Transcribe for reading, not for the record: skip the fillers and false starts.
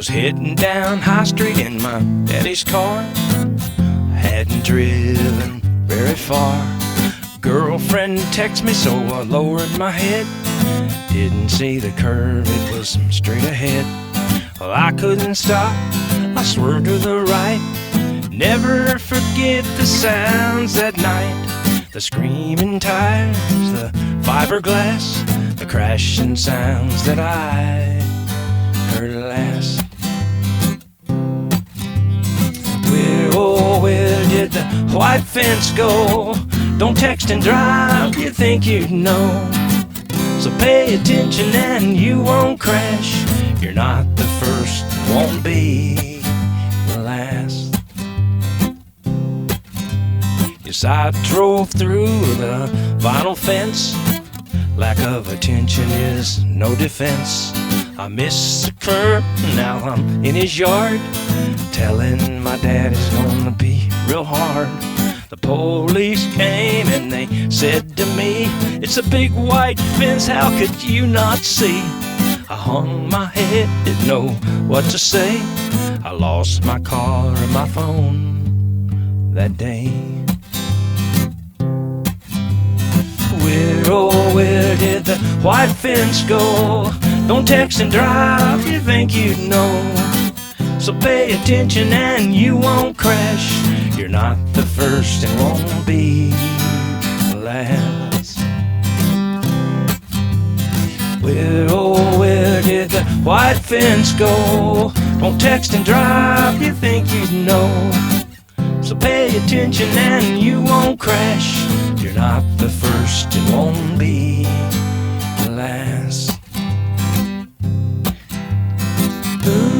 Was heading down High Street in my daddy's car. Hadn't driven very far. Girlfriend texted me, so I lowered my head. Didn't see the curve, it was straight ahead. Well, I couldn't stop, I swerved to the right. Never forget the sounds that night. The screaming tires, the fiberglass, the crashing sounds that I heard last. Where, oh, where did the white fence go? Don't text and drive, you think you'd know. So pay attention and you won't crash. You're not the first, won't be the last. Yes, I drove through the vinyl fence. Lack of attention is no defense. I missed the curb, now I'm in his yard, telling my dad it's gonna be real hard. The police came and they said to me, it's a big white fence, how could you not see? I hung my head, didn't know what to say. I lost my car and my phone that day. Where, oh, where did the white fence go? Don't text and drive, you think you'd know. So pay attention and you won't crash. You're not the first and won't be the last. Where, oh, where did the white fence go? Don't text and drive, you think you'd know. So pay attention and you won't crash. You're not the first and won't be the last. Ooh.